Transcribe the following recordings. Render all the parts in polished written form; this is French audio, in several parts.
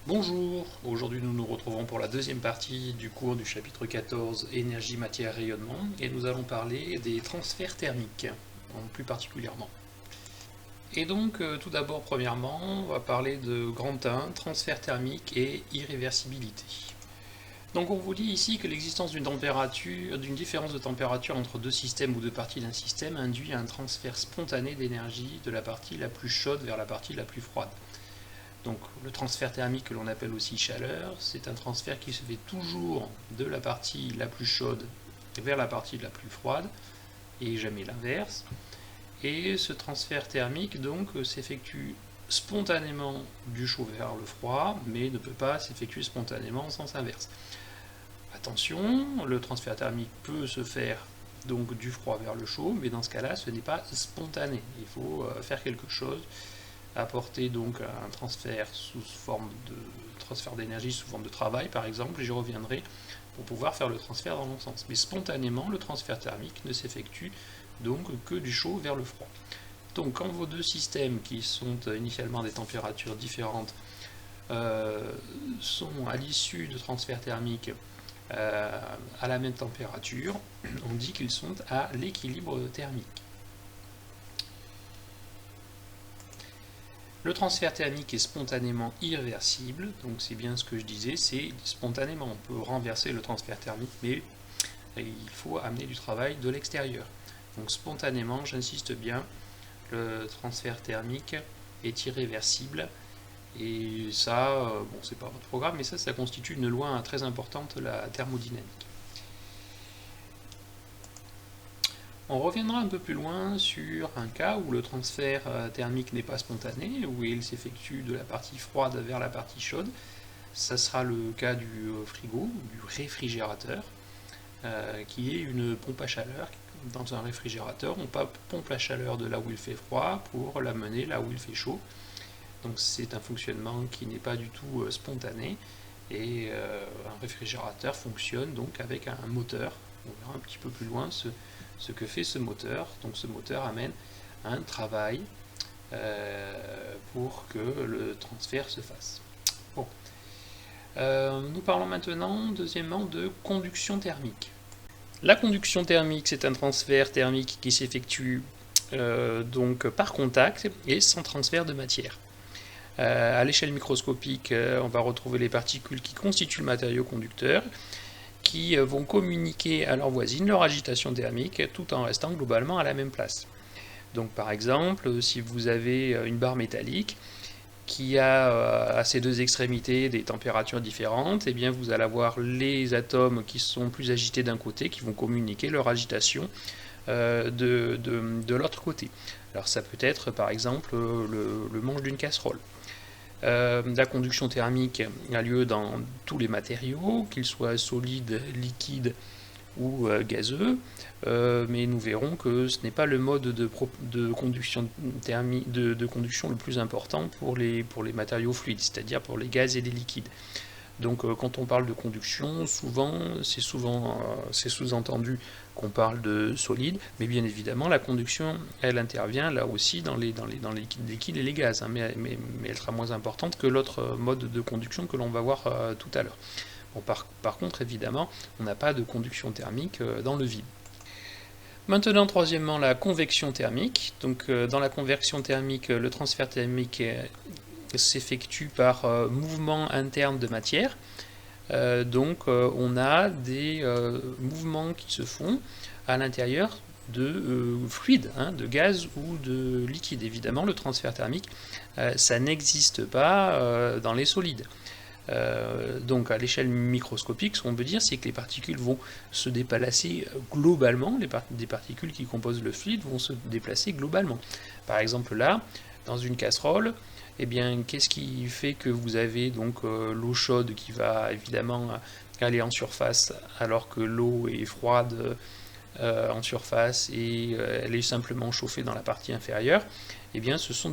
Bonjour, aujourd'hui nous nous retrouvons pour la deuxième partie du cours du chapitre 14 Énergie, matière, rayonnement et nous allons parler des transferts thermiques, plus particulièrement. Et donc tout d'abord premièrement on va parler de grand 1, transfert thermique et irréversibilité. Donc on vous dit ici que l'existence d'une différence de température entre deux systèmes ou deux parties d'un système induit un transfert spontané d'énergie de la partie la plus chaude vers la partie la plus froide. Donc le transfert thermique que l'on appelle aussi chaleur, c'est un transfert qui se fait toujours de la partie la plus chaude vers la partie la plus froide et jamais l'inverse. Et ce transfert thermique donc s'effectue spontanément du chaud vers le froid, mais ne peut pas s'effectuer spontanément en sens inverse. Attention, le transfert thermique peut se faire donc du froid vers le chaud, mais dans ce cas-là, ce n'est pas spontané. Il faut faire quelque chose, apporter donc un transfert sous forme de transfert d'énergie sous forme de travail par exemple, et j'y reviendrai pour pouvoir faire le transfert dans l'autre sens. Mais spontanément, le transfert thermique ne s'effectue donc que du chaud vers le froid. Donc quand vos deux systèmes qui sont initialement des températures différentes sont à l'issue de transfert thermique à la même température, on dit qu'ils sont à l'équilibre thermique. Le transfert thermique est spontanément irréversible, donc c'est bien ce que je disais, c'est spontanément. On peut renverser le transfert thermique, mais il faut amener du travail de l'extérieur. Donc spontanément, j'insiste bien, le transfert thermique est irréversible. Et ça, bon, c'est pas votre programme, mais ça constitue une loi très importante de la thermodynamique. On reviendra un peu plus loin sur un cas où le transfert thermique n'est pas spontané, où il s'effectue de la partie froide vers la partie chaude. Ça sera le cas du frigo, du réfrigérateur, qui est une pompe à chaleur. Dans un réfrigérateur, on pompe la chaleur de là où il fait froid pour l'amener là où il fait chaud. Donc c'est un fonctionnement qui n'est pas du tout spontané, et un réfrigérateur fonctionne donc avec un moteur. On verra un petit peu plus loin ce que fait ce moteur. Donc ce moteur amène un travail pour que le transfert se fasse. Bon. Nous parlons maintenant, deuxièmement, de conduction thermique. La conduction thermique, c'est un transfert thermique qui s'effectue donc par contact et sans transfert de matière. À l'échelle microscopique, on va retrouver les particules qui constituent le matériau conducteur, qui vont communiquer à leurs voisines leur agitation thermique tout en restant globalement à la même place. Donc par exemple, si vous avez une barre métallique qui a à ses deux extrémités des températures différentes, eh bien vous allez avoir les atomes qui sont plus agités d'un côté qui vont communiquer leur agitation de l'autre côté. Alors ça peut être par exemple le manche d'une casserole. La conduction thermique a lieu dans tous les matériaux, qu'ils soient solides, liquides ou gazeux, mais nous verrons que ce n'est pas le mode de conduction le plus important pour les matériaux fluides, c'est-à-dire pour les gaz et les liquides. Donc quand on parle de conduction, c'est sous-entendu qu'on parle de solide, mais bien évidemment la conduction, elle intervient là aussi dans les liquides et les gaz, hein, mais elle sera moins importante que l'autre mode de conduction que l'on va voir tout à l'heure. Bon, par contre, évidemment, on n'a pas de conduction thermique dans le vide. Maintenant, troisièmement, la convection thermique. Donc, dans la convection thermique, le transfert thermique s'effectue par mouvement interne de matière. Donc on a des mouvements qui se font à l'intérieur de fluides, hein, de gaz ou de liquide. Évidemment, le transfert thermique, ça n'existe pas dans les solides. Donc à l'échelle microscopique, ce qu'on peut dire, c'est que les particules vont se déplacer globalement, des particules qui composent le fluide vont se déplacer globalement. Par exemple là, dans une casserole, eh bien, qu'est-ce qui fait que vous avez donc l'eau chaude qui va évidemment aller en surface alors que l'eau est froide en surface et elle est simplement chauffée dans la partie inférieure? Eh bien, ce sont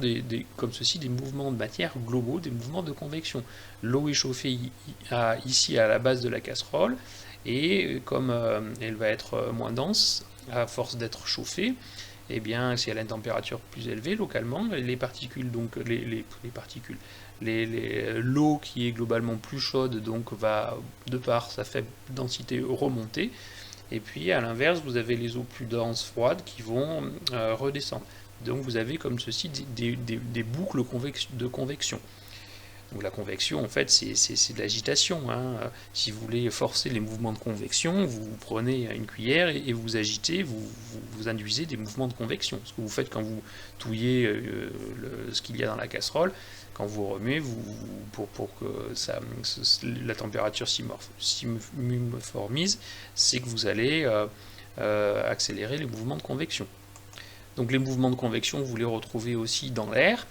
comme ceci des mouvements de matière globaux, des mouvements de convection. L'eau est chauffée ici à la base de la casserole et comme elle va être moins dense à force d'être chauffée, eh bien, si elle a une température plus élevée localement, les particules, donc les particules, l'eau qui est globalement plus chaude, donc va, de par sa faible densité, remonter. Et puis à l'inverse, vous avez les eaux plus denses, froides, qui vont redescendre. Donc vous avez comme ceci des boucles de convection. Donc la convection, en fait, c'est de l'agitation. Hein. Si vous voulez forcer les mouvements de convection, vous prenez une cuillère et vous agitez, vous induisez des mouvements de convection. Ce que vous faites quand vous touillez ce qu'il y a dans la casserole, quand vous remuez, pour que la température s'uniformise, c'est que vous allez accélérer les mouvements de convection. Donc les mouvements de convection, vous les retrouvez aussi dans l'air.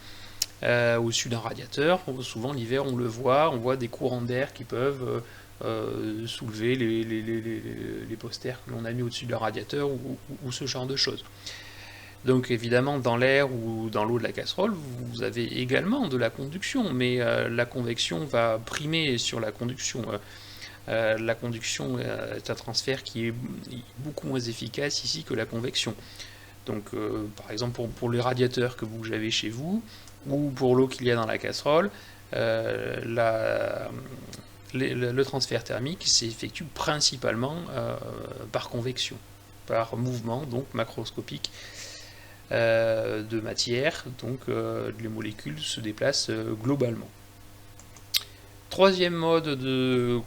Au-dessus d'un radiateur, souvent l'hiver on le voit, on voit des courants d'air qui peuvent soulever les posters que l'on a mis au-dessus d'un radiateur ou ce genre de choses. Donc évidemment dans l'air ou dans l'eau de la casserole, vous avez également de la conduction, mais la convection va primer sur la conduction. La conduction est un transfert qui est beaucoup moins efficace ici que la convection. Donc par exemple pour les radiateurs que vous avez chez vous, ou pour l'eau qu'il y a dans la casserole, le transfert thermique s'effectue principalement par convection, par mouvement donc macroscopique de matière, donc les molécules se déplacent globalement. Troisième mode de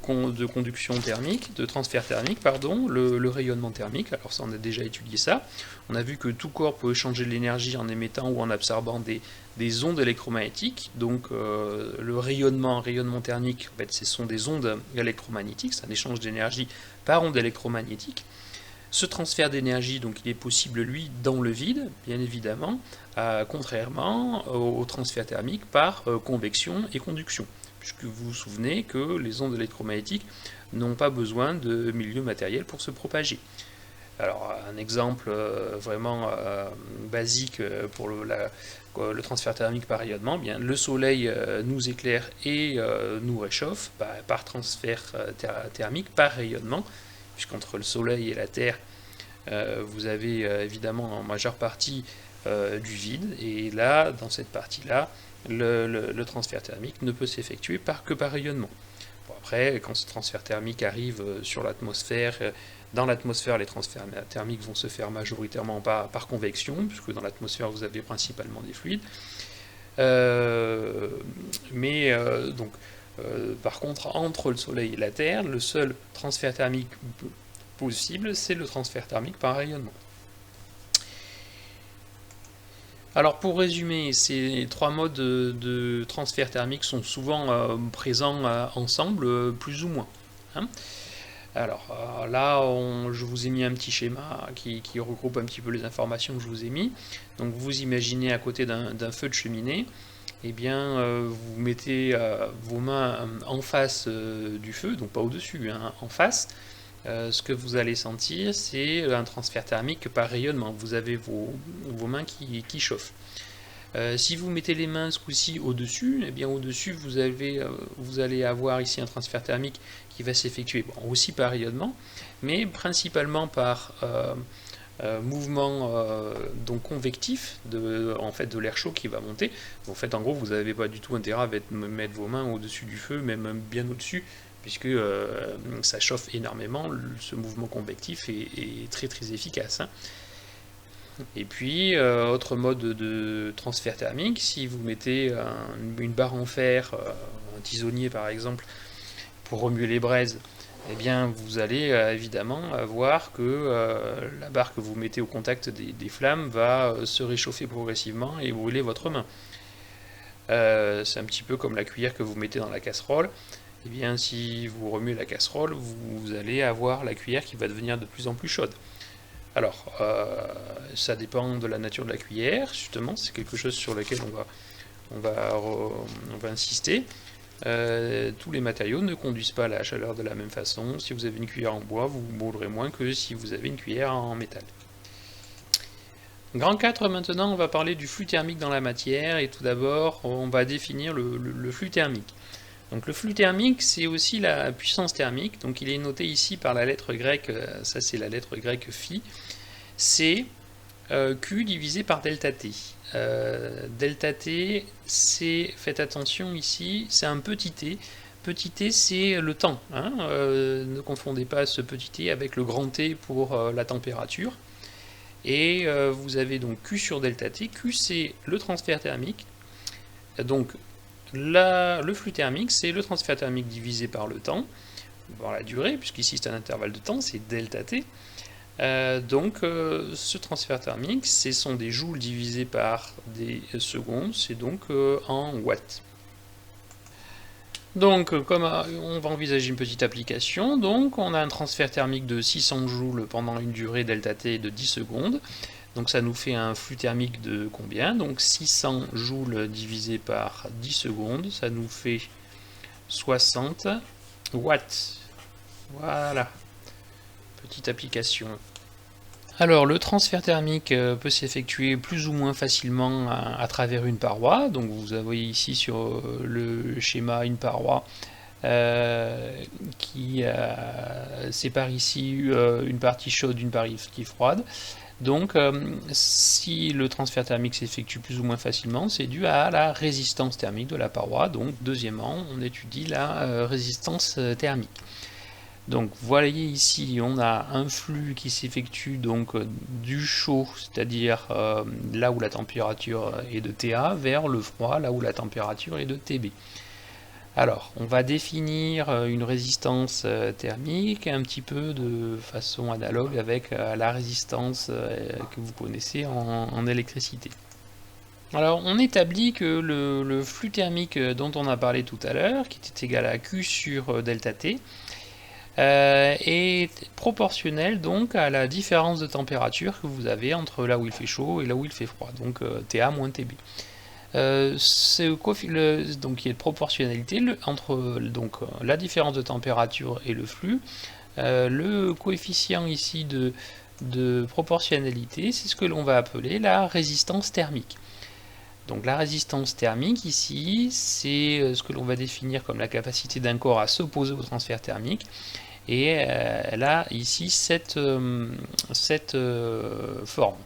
conduction thermique, de transfert thermique, pardon, le rayonnement thermique. Alors ça, on a déjà étudié ça. On a vu que tout corps peut échanger de l'énergie en émettant ou en absorbant des ondes électromagnétiques. Donc le rayonnement thermique, en fait, ce sont des ondes électromagnétiques, c'est un échange d'énergie par ondes électromagnétiques. Ce transfert d'énergie, donc, il est possible, lui, dans le vide, bien évidemment, contrairement au transfert thermique par convection et conduction. Puisque vous vous souvenez que les ondes électromagnétiques n'ont pas besoin de milieu matériel pour se propager. Alors un exemple vraiment basique pour le transfert thermique par rayonnement, bien, le soleil nous éclaire et nous réchauffe par transfert thermique par rayonnement, puisqu'entre le soleil et la Terre, vous avez évidemment en majeure partie du vide, et là, dans cette partie-là, le transfert thermique ne peut s'effectuer que par rayonnement. Bon, après, quand ce transfert thermique arrive sur l'atmosphère, dans l'atmosphère, les transferts thermiques vont se faire majoritairement par convection, puisque dans l'atmosphère, vous avez principalement des fluides. Par contre, entre le Soleil et la Terre, le seul transfert thermique possible, c'est le transfert thermique par rayonnement. Alors pour résumer, ces trois modes de transfert thermique sont souvent présents ensemble, plus ou moins. Hein. Alors là, je vous ai mis un petit schéma qui regroupe un petit peu les informations que je vous ai mis. Donc vous imaginez à côté d'un feu de cheminée, eh bien vous mettez vos mains en face du feu, donc pas au-dessus, hein, en face. Ce que vous allez sentir, c'est un transfert thermique par rayonnement. Vous avez vos mains qui chauffent. Si vous mettez les mains ce coup-ci au-dessus, eh bien au-dessus vous allez avoir ici un transfert thermique qui va s'effectuer aussi par rayonnement, mais principalement par mouvement donc convectif de l'air chaud qui va monter. En fait, en gros, vous n'avez pas du tout intérêt à mettre vos mains au-dessus du feu, même bien au-dessus, puisque ça chauffe énormément. Ce mouvement convectif est très très efficace. Hein. Et puis, autre mode de transfert thermique, si vous mettez une barre en fer, un tisonnier par exemple, pour remuer les braises, eh bien vous allez évidemment voir que la barre que vous mettez au contact des flammes va se réchauffer progressivement et brûler votre main. C'est un petit peu comme la cuillère que vous mettez dans la casserole. Eh bien, si vous remuez la casserole, vous allez avoir la cuillère qui va devenir de plus en plus chaude. Alors, ça dépend de la nature de la cuillère, justement, c'est quelque chose sur lequel on va insister. Tous les matériaux ne conduisent pas la chaleur de la même façon. Si vous avez une cuillère en bois, vous brûlerez moins que si vous avez une cuillère en métal. Grand 4, maintenant, on va parler du flux thermique dans la matière, et tout d'abord, on va définir le flux thermique. Donc le flux thermique, c'est aussi la puissance thermique, donc il est noté ici par la lettre grecque, ça c'est la lettre grecque phi, c'est Q divisé par delta T. delta T, c'est, faites attention ici, c'est un petit t. Petit t, c'est le temps. Hein, ne confondez pas ce petit t avec le grand T pour la température. Et vous avez donc Q sur delta T. Q, c'est le transfert thermique. Donc, le flux thermique, c'est le transfert thermique divisé par le temps, par la durée, puisqu'ici c'est un intervalle de temps, c'est delta T. Ce transfert thermique, ce sont des joules divisés par des secondes, c'est donc en watts. Donc, comme on va envisager une petite application, donc on a un transfert thermique de 600 joules pendant une durée delta T de 10 secondes. Donc ça nous fait un flux thermique de combien? Donc 600 joules divisé par 10 secondes, ça nous fait 60 watts. Voilà, petite application. Alors le transfert thermique peut s'effectuer plus ou moins facilement à travers une paroi. Donc vous avez ici sur le schéma une paroi qui sépare ici une partie chaude d'une partie froide. Donc si le transfert thermique s'effectue plus ou moins facilement, c'est dû à la résistance thermique de la paroi. Donc deuxièmement, on étudie la résistance thermique. Donc vous voyez ici, on a un flux qui s'effectue donc du chaud, c'est-à-dire là où la température est de TA, vers le froid, là où la température est de TB. Alors, on va définir une résistance thermique un petit peu de façon analogue avec la résistance que vous connaissez en électricité. Alors, on établit que le flux thermique dont on a parlé tout à l'heure, qui était égal à Q sur delta T, est proportionnel donc à la différence de température que vous avez entre là où il fait chaud et là où il fait froid, donc TA moins TB. Donc il y a de proportionnalité entre la différence de température et le flux. Le coefficient ici de proportionnalité, c'est ce que l'on va appeler la résistance thermique. Donc la résistance thermique ici, c'est ce que l'on va définir comme la capacité d'un corps à s'opposer au transfert thermique. Et elle a ici cette forme.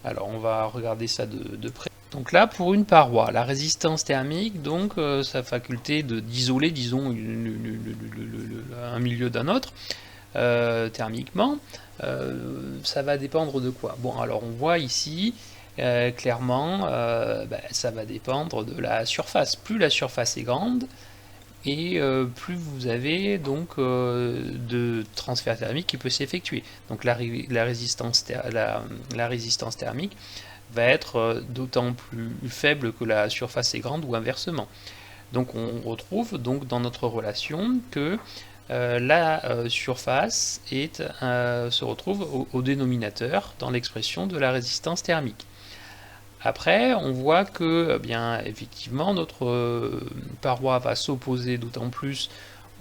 Alors on va regarder ça de près. Donc là, pour une paroi, la résistance thermique, donc sa faculté d'isoler, disons, un milieu d'un autre, thermiquement, ça va dépendre de quoi? Bon, alors on voit ici, clairement, ça va dépendre de la surface. Plus la surface est grande, et plus vous avez donc de transfert thermique qui peut s'effectuer. Donc la résistance thermique va être d'autant plus faible que la surface est grande ou inversement. Donc on retrouve donc dans notre relation que la surface se retrouve au dénominateur dans l'expression de la résistance thermique. Après, on voit que, bien, effectivement, notre paroi va s'opposer d'autant plus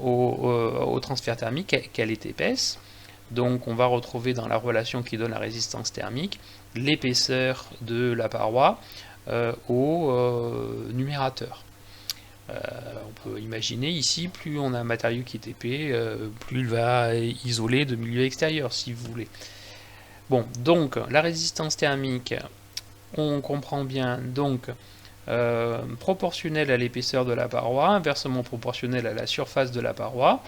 au transfert thermique qu'elle est épaisse. Donc, on va retrouver dans la relation qui donne la résistance thermique l'épaisseur de la paroi au numérateur. On peut imaginer ici, plus on a un matériau qui est épais, plus il va isoler de milieu extérieur, si vous voulez. Bon, donc, la résistance thermique, on comprend bien, donc, proportionnelle à l'épaisseur de la paroi, inversement proportionnelle à la surface de la paroi.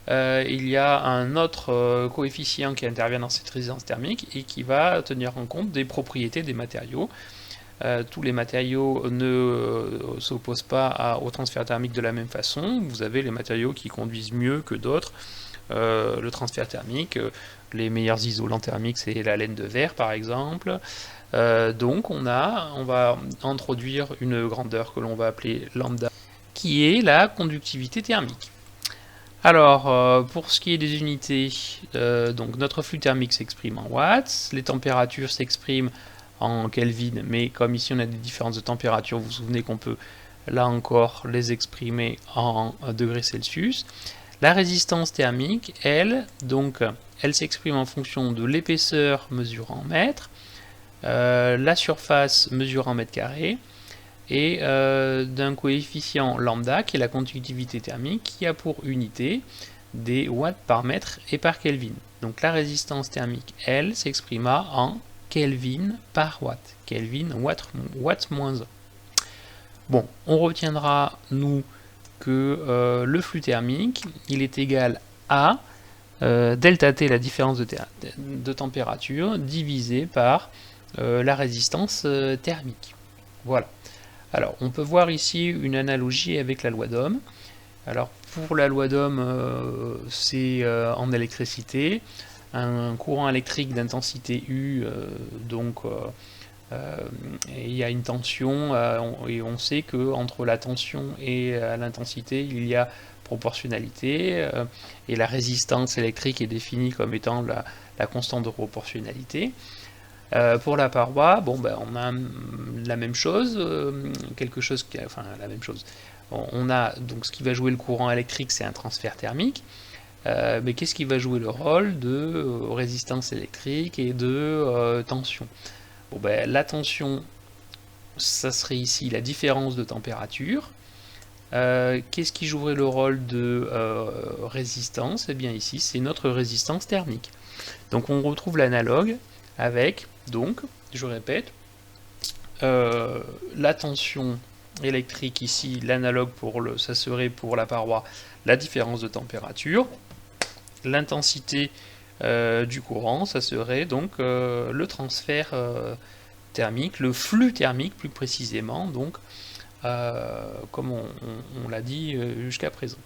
Il y a un autre coefficient qui intervient dans cette résistance thermique et qui va tenir en compte des propriétés des matériaux. Tous les matériaux ne s'opposent pas au transfert thermique de la même façon. Vous avez les matériaux qui conduisent mieux que d'autres. Le transfert thermique, les meilleurs isolants thermiques, c'est la laine de verre par exemple. Donc on va introduire une grandeur que l'on va appeler lambda, qui est la conductivité thermique. Alors, pour ce qui est des unités, donc notre flux thermique s'exprime en watts, les températures s'expriment en Kelvin, mais comme ici on a des différences de température, vous vous souvenez qu'on peut là encore les exprimer en degrés Celsius. La résistance thermique, elle s'exprime en fonction de l'épaisseur mesurée en mètres, la surface mesurée en mètres carrés, et d'un coefficient lambda qui est la conductivité thermique qui a pour unité des watts par mètre et par Kelvin. Donc la résistance thermique, elle, s'exprima en Kelvin par watt. Kelvin, watt moins 1. Bon, on retiendra, nous, que le flux thermique, il est égal à delta T, la différence de température, divisé par la résistance thermique. Voilà. Alors, on peut voir ici une analogie avec la loi d'Ohm. Alors, pour la loi d'Ohm, c'est en électricité, un courant électrique d'intensité U, il y a une tension, et on sait que entre la tension et l'intensité, il y a proportionnalité, et la résistance électrique est définie comme étant la constante de proportionnalité. Pour la paroi, bon, ben, on a la même chose, la même chose. On a donc ce qui va jouer le courant électrique, c'est un transfert thermique. Mais qu'est-ce qui va jouer le rôle de résistance électrique et de tension? Bon, ben, la tension, ça serait ici la différence de température. Qu'est-ce qui jouerait le rôle de résistance? Eh bien ici, c'est notre résistance thermique. Donc on retrouve l'analogue avec, donc, je répète, la tension électrique ici, l'analogue ça serait pour la paroi la différence de température. L'intensité du courant, ça serait donc le transfert thermique, le flux thermique plus précisément, donc comme on l'a dit jusqu'à présent.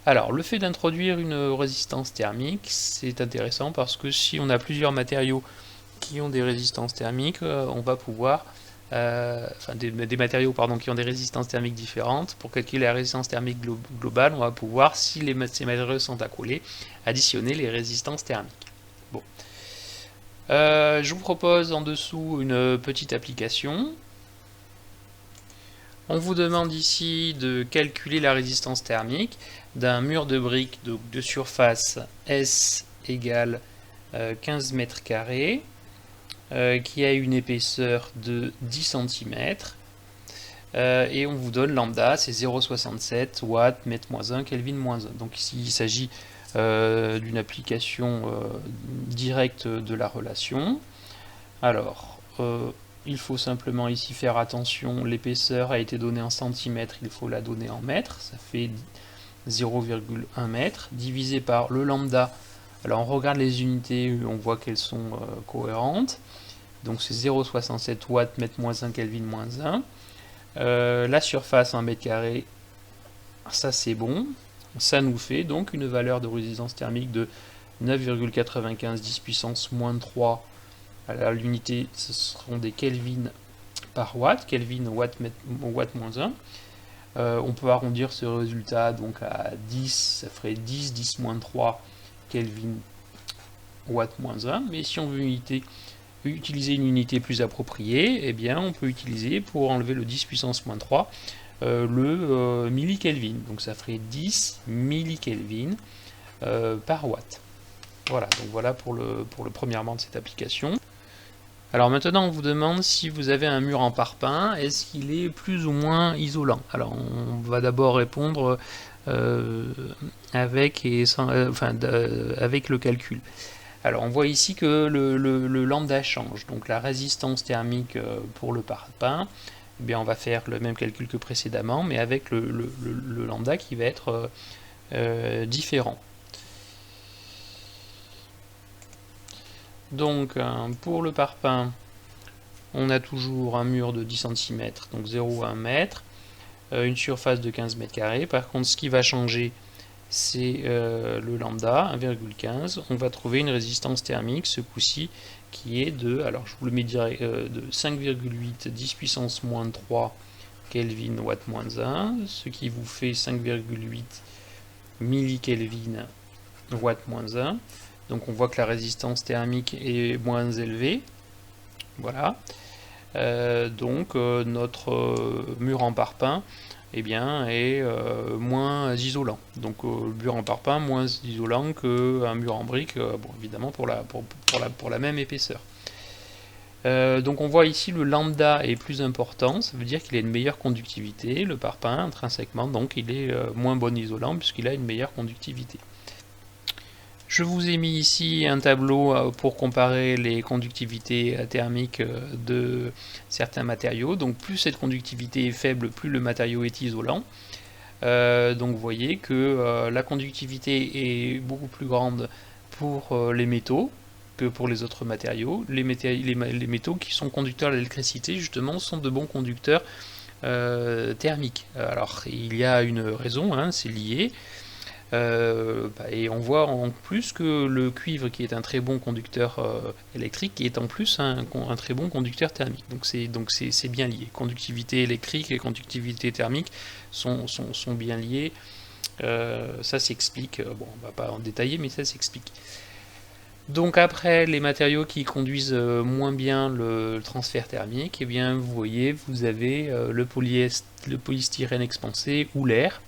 Alors, le fait d'introduire une résistance thermique, c'est intéressant parce que si on a plusieurs matériaux qui ont des résistances thermiques, on va pouvoir, des matériaux qui ont des résistances thermiques différentes, pour calculer la résistance thermique globale, on va pouvoir, si ces matériaux sont accolés, additionner les résistances thermiques. Bon. Je vous propose en dessous une petite application. On vous demande ici de calculer la résistance thermique d'un mur de briques de surface S égale 15 mètres carrés, qui a une épaisseur de 10 cm, et on vous donne lambda, c'est 0,67 watts, mètre moins 1, Kelvin moins 1. Donc ici il s'agit d'une application directe de la relation. Alors, il faut simplement ici faire attention, l'épaisseur a été donnée en centimètres, il faut la donner en mètres, ça fait 0,1 mètre, divisé par le lambda. Alors on regarde les unités, on voit qu'elles sont cohérentes, donc c'est 0,67 watts, mètre moins 1, Kelvin moins 1. La surface en mètre carré, ça c'est bon, ça nous fait donc une valeur de résistance thermique de 9,95 10 puissance moins 3. Alors l'unité, ce seront des Kelvin par watt, Kelvin watt moins 1. On peut arrondir ce résultat donc à 10, ça ferait 10 moins 3 Kelvin watt moins 1. Mais si on veut utiliser une unité plus appropriée, eh bien on peut utiliser, pour enlever le 10 puissance moins 3, le millikelvin. Donc ça ferait 10 millikelvin par watt. Voilà, donc voilà pour le premièrement de cette application. Alors maintenant on vous demande si vous avez un mur en parpaing, est-ce qu'il est plus ou moins isolant? Alors on va d'abord répondre avec le calcul. Alors on voit ici que le lambda change, donc la résistance thermique pour le parpaing, eh bien on va faire le même calcul que précédemment, mais avec le lambda qui va être différent. Donc pour le parpaing, on a toujours un mur de 10 cm, donc 0,1 mètre, une surface de 15 mètres carrés. Par contre, ce qui va changer, c'est le lambda, 1,15. On va trouver une résistance thermique, ce coup-ci, qui est de, alors je vous le mets direct, de 5,8 10 puissance moins 3 Kelvin watt moins 1, ce qui vous fait 5,8 millikelvin watt moins 1. Donc on voit que la résistance thermique est moins élevée. Voilà. Notre mur en parpaing eh bien, est moins isolant. Donc le mur en parpaing moins isolant qu'un mur en brique, bon, évidemment pour la même épaisseur. Donc on voit ici le lambda est plus important, ça veut dire qu'il a une meilleure conductivité. Le parpaing intrinsèquement, donc il est moins bon isolant puisqu'il a une meilleure conductivité. Je vous ai mis ici un tableau pour comparer les conductivités thermiques de certains matériaux. Donc plus cette conductivité est faible, plus le matériau est isolant. Donc vous voyez que la conductivité est beaucoup plus grande pour les métaux que pour les autres matériaux. Les métaux qui sont conducteurs de l'électricité, justement, sont de bons conducteurs thermiques. Alors il y a une raison, hein, c'est lié. Et on voit en plus que le cuivre, qui est un très bon conducteur électrique, est en plus un très bon conducteur thermique. Donc c'est bien lié. Conductivité électrique et conductivité thermique sont bien liés. Ça s'explique. Bon, on va pas en détailler, mais ça s'explique. Donc après, les matériaux qui conduisent moins bien le transfert thermique, eh bien vous voyez, vous avez le polystyrène expansé ou l'air.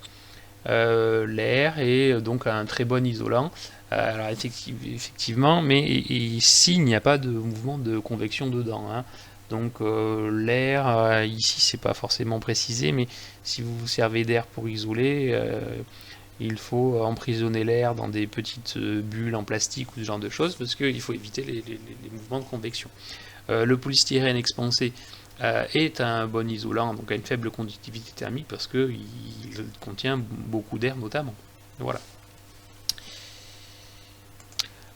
L'air est donc un très bon isolant. Alors effectivement, mais ici il n'y a pas de mouvement de convection dedans, hein. Donc l'air, ici c'est pas forcément précisé, mais si vous vous servez d'air pour isoler, il faut emprisonner l'air dans des petites bulles en plastique ou ce genre de choses, parce qu'il faut éviter les mouvements de convection. Le polystyrène expansé est un bon isolant, donc a une faible conductivité thermique parce qu'il contient beaucoup d'air notamment. Voilà.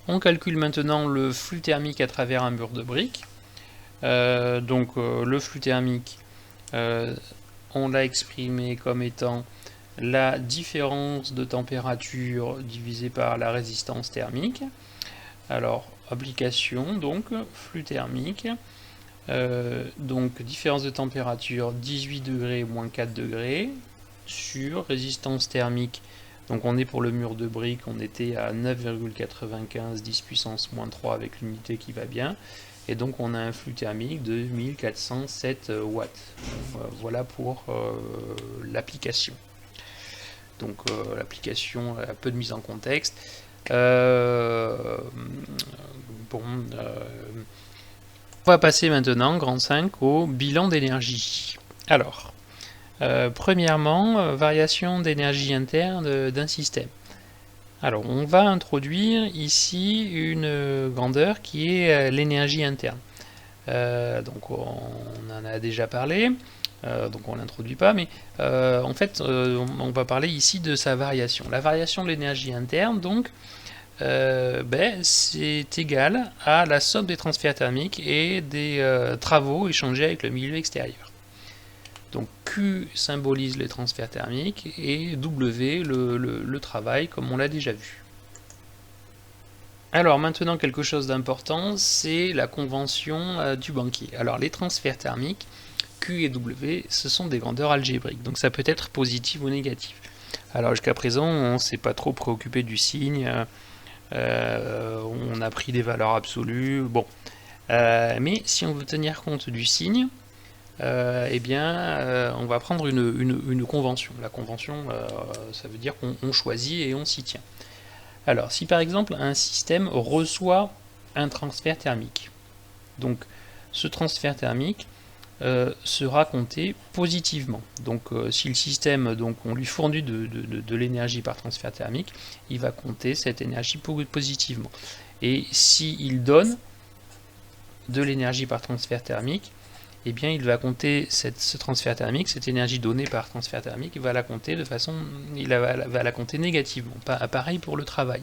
On calcule maintenant le flux thermique à travers un mur de briques. Le flux thermique, on l'a exprimé comme étant la différence de température divisée par la résistance thermique. Alors, application, donc, flux thermique. Donc différence de température 18 degrés moins 4 degrés sur résistance thermique. Donc on est pour le mur de briques, on était à 9,95 10 puissance moins 3 avec l'unité qui va bien. Et donc on a un flux thermique de 1407 watts. Voilà pour l'application. Donc l'application a peu de mise en contexte. On va passer maintenant, grand 5, au bilan d'énergie. Alors, premièrement, variation d'énergie interne d'un système. Alors, on va introduire ici une grandeur qui est l'énergie interne. Donc, on en a déjà parlé, donc on ne l'introduit pas, mais en fait, on va parler ici de sa variation. La variation de l'énergie interne, donc, c'est égal à la somme des transferts thermiques et des travaux échangés avec le milieu extérieur. Donc Q symbolise les transferts thermiques et W le travail, comme on l'a déjà vu. Alors maintenant, quelque chose d'important, c'est la convention du banquier. Alors les transferts thermiques, Q et W, ce sont des grandeurs algébriques, donc ça peut être positif ou négatif. Alors jusqu'à présent, on ne s'est pas trop préoccupé du signe. On a pris des valeurs absolues, bon. Mais si on veut tenir compte du signe, on va prendre une convention. La convention, ça veut dire qu'on choisit et on s'y tient. Alors, si par exemple un système reçoit un transfert thermique, donc ce transfert thermique sera compté positivement. Donc si le système, on lui fournit de l'énergie par transfert thermique, il va compter cette énergie positivement. Et s'il donne de l'énergie par transfert thermique, eh bien il va compter ce transfert thermique, cette énergie donnée par transfert thermique, il va la compter va la compter négativement. Pareil pour le travail.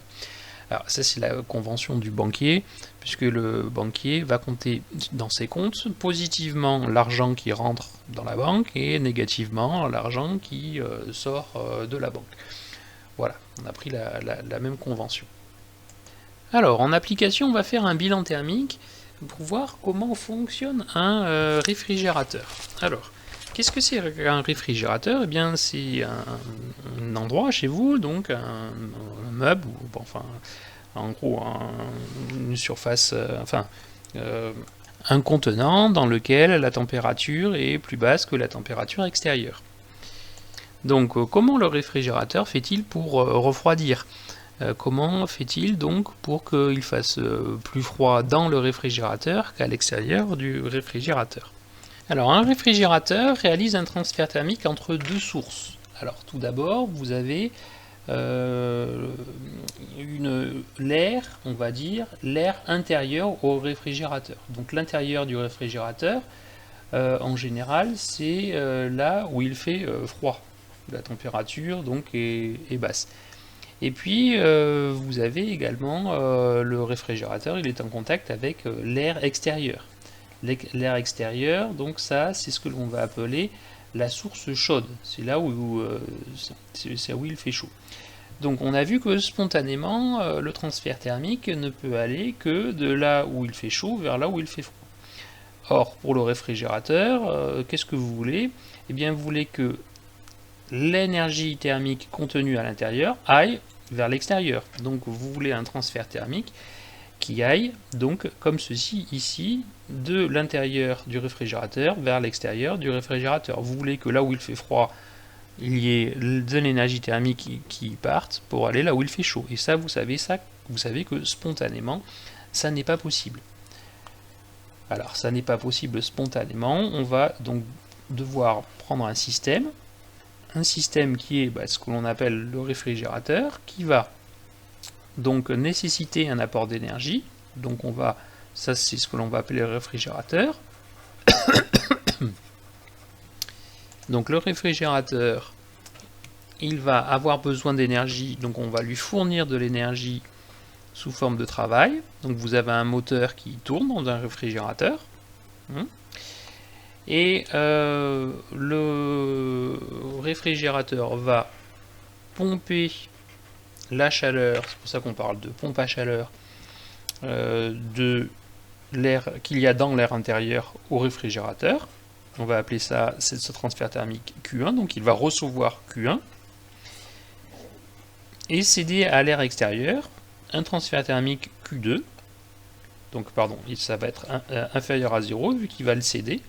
Alors ça c'est la convention du banquier, puisque le banquier va compter dans ses comptes positivement l'argent qui rentre dans la banque et négativement l'argent qui sort de la banque. Voilà, on a pris la même convention. Alors en application, on va faire un bilan thermique pour voir comment fonctionne un réfrigérateur. Alors, qu'est-ce que c'est un réfrigérateur? Eh bien, c'est un endroit chez vous, donc un meuble, ou enfin, en gros, une surface, un contenant dans lequel la température est plus basse que la température extérieure. Donc, comment le réfrigérateur fait-il pour refroidir? Comment fait-il donc pour qu'il fasse plus froid dans le réfrigérateur qu'à l'extérieur du réfrigérateur? Alors un réfrigérateur réalise un transfert thermique entre deux sources. Alors tout d'abord vous avez l'air, on va dire, l'air intérieur au réfrigérateur. Donc l'intérieur du réfrigérateur, en général, c'est là où il fait froid. La température donc est basse. Et puis vous avez également le réfrigérateur, il est en contact avec l'air extérieur. L'air extérieur, donc ça, c'est ce que l'on va appeler la source chaude. C'est là où il fait chaud. Donc on a vu que spontanément, le transfert thermique ne peut aller que de là où il fait chaud vers là où il fait froid. Or, pour le réfrigérateur, qu'est-ce que vous voulez? Eh bien, vous voulez que l'énergie thermique contenue à l'intérieur aille vers l'extérieur. Donc vous voulez un transfert thermique qui aille, donc comme ceci ici, de l'intérieur du réfrigérateur vers l'extérieur du réfrigérateur. Vous voulez que là où il fait froid, il y ait de l'énergie thermique qui parte pour aller là où il fait chaud. Et ça, vous savez que spontanément, ça n'est pas possible. Alors, ça n'est pas possible spontanément. On va donc devoir prendre un système qui est ce que l'on appelle le réfrigérateur, qui va donc nécessiter un apport d'énergie. Donc ça c'est ce que l'on va appeler le réfrigérateur. Donc le réfrigérateur, il va avoir besoin d'énergie, donc on va lui fournir de l'énergie sous forme de travail. Donc vous avez un moteur qui tourne dans un réfrigérateur. Et le réfrigérateur va pomper la chaleur, c'est pour ça qu'on parle de pompe à chaleur, de l'air qu'il y a dans l'air intérieur au réfrigérateur. On va appeler ça, ce transfert thermique Q1, donc il va recevoir Q1 et céder à l'air extérieur un transfert thermique Q2, donc pardon, ça va être inférieur à 0 vu qu'il va le céder,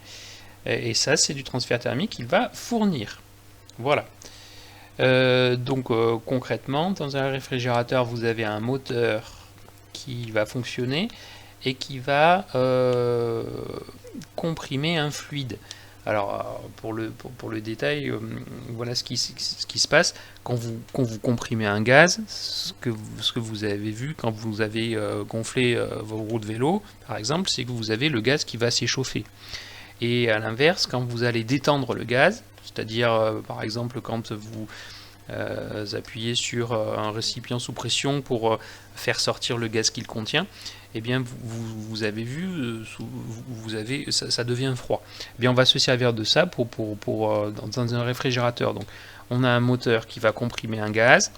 et ça c'est du transfert thermique qu'il va fournir. Voilà. Donc concrètement, dans un réfrigérateur, vous avez un moteur qui va fonctionner et qui va comprimer un fluide. Alors pour le détail, voilà ce qui se passe quand vous comprimez un gaz. Ce que vous avez vu quand vous avez gonflé vos roues de vélo, par exemple, c'est que vous avez le gaz qui va s'échauffer. Et à l'inverse, quand vous allez détendre le gaz, c'est-à-dire par exemple quand vous appuyez sur un récipient sous pression pour faire sortir le gaz qu'il contient, eh bien vous avez vu, ça devient froid. Eh bien on va se servir de ça dans un réfrigérateur. Donc on a un moteur qui va comprimer un gaz,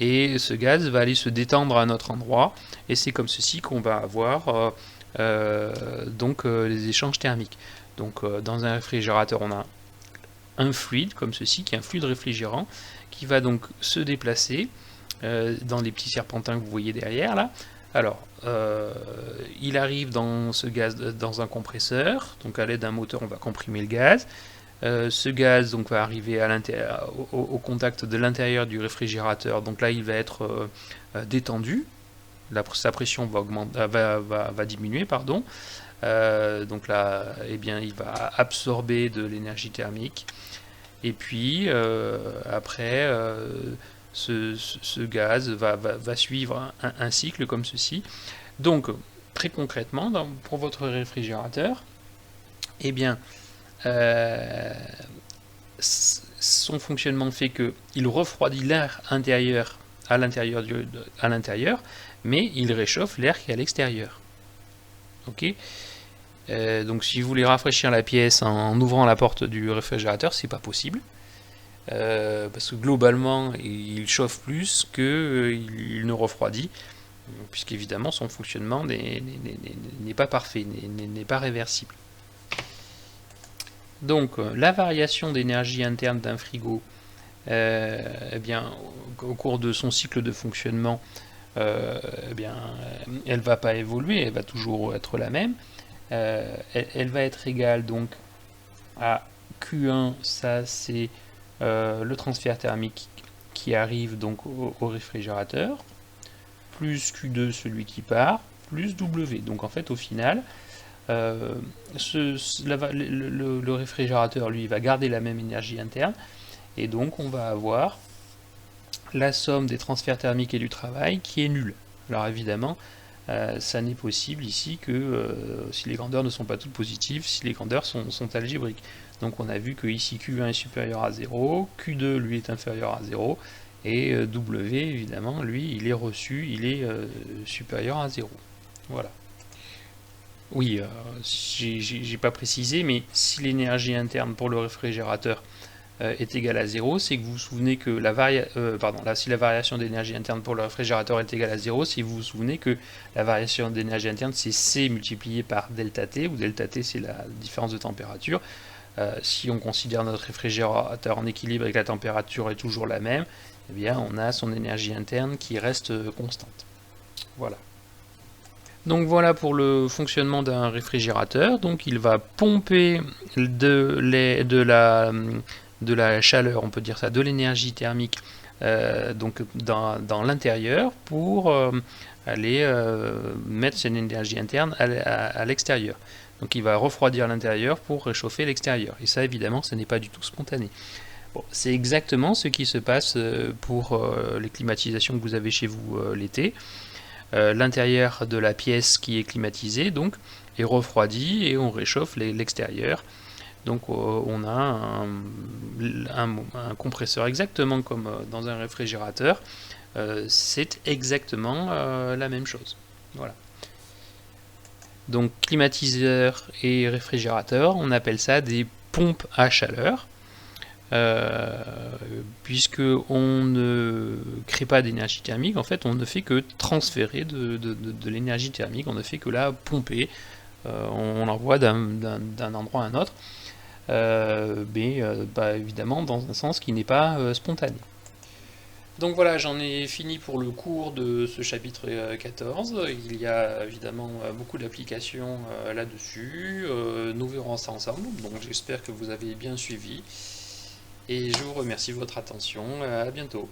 et ce gaz va aller se détendre à un autre endroit, et c'est comme ceci qu'on va avoir les échanges thermiques. Donc dans un réfrigérateur, on a un fluide comme ceci, qui est un fluide réfrigérant, qui va donc se déplacer dans les petits serpentins que vous voyez derrière là. Alors, il arrive dans ce gaz dans un compresseur, donc à l'aide d'un moteur on va comprimer le gaz. Ce gaz donc va arriver au contact de l'intérieur du réfrigérateur, donc là il va être détendu, sa pression va diminuer, pardon. Donc là, eh bien, il va absorber de l'énergie thermique, et puis après ce gaz va suivre un cycle comme ceci. Donc très concrètement, pour votre réfrigérateur, eh bien son fonctionnement fait qu'il refroidit l'air intérieur à l'intérieur, mais il réchauffe l'air qui est à l'extérieur. Ok. Donc si vous voulez rafraîchir la pièce en ouvrant la porte du réfrigérateur, c'est pas possible, parce que globalement il chauffe plus qu'il ne refroidit, puisqu'évidemment son fonctionnement n'est pas parfait, n'est pas réversible. Donc la variation d'énergie interne d'un frigo, eh bien, au cours de son cycle de fonctionnement, eh bien, elle ne va pas évoluer, elle va toujours être la même. Elle va être égale donc à Q1, ça c'est le transfert thermique qui arrive donc au réfrigérateur, plus Q2 celui qui part, plus W. Donc en fait au final, le réfrigérateur lui va garder la même énergie interne, et donc on va avoir la somme des transferts thermiques et du travail qui est nulle. Alors évidemment, ça n'est possible ici que si les grandeurs ne sont pas toutes positives, si les grandeurs sont algébriques. Donc on a vu que ici Q1 est supérieur à 0, Q2 lui est inférieur à 0, et W évidemment, lui, il est reçu, il est supérieur à 0. Voilà. Oui, j'ai pas précisé, mais si l'énergie interne pour le réfrigérateur est égale à 0, c'est que vous vous souvenez que si la variation d'énergie interne pour le réfrigérateur est égale à 0, si vous vous souvenez que la variation d'énergie interne c'est C multiplié par delta T, où delta T c'est la différence de température. Si on considère notre réfrigérateur en équilibre et que la température est toujours la même, eh bien on a son énergie interne qui reste constante. Voilà. Donc voilà pour le fonctionnement d'un réfrigérateur. Donc il va pomper de la chaleur, on peut dire ça, de l'énergie thermique donc dans l'intérieur pour aller mettre son énergie interne à l'extérieur. Donc il va refroidir l'intérieur pour réchauffer l'extérieur. Et ça évidemment ce n'est pas du tout spontané. Bon, c'est exactement ce qui se passe pour les climatisations que vous avez chez vous l'été. L'intérieur de la pièce qui est climatisée donc est refroidi et on réchauffe l'extérieur. Donc on a un compresseur exactement comme dans un réfrigérateur. C'est exactement la même chose. Voilà. Donc climatiseur et réfrigérateur, on appelle ça des pompes à chaleur. Puisque on ne crée pas d'énergie thermique, en fait on ne fait que transférer de l'énergie thermique, on ne fait que la pomper, on l'envoie d'un endroit à un autre, mais évidemment dans un sens qui n'est pas spontané. Donc voilà, j'en ai fini pour le cours de ce chapitre 14. Il y a évidemment beaucoup d'applications là-dessus. Nous verrons ça ensemble, donc j'espère que vous avez bien suivi. Et je vous remercie de votre attention. À bientôt.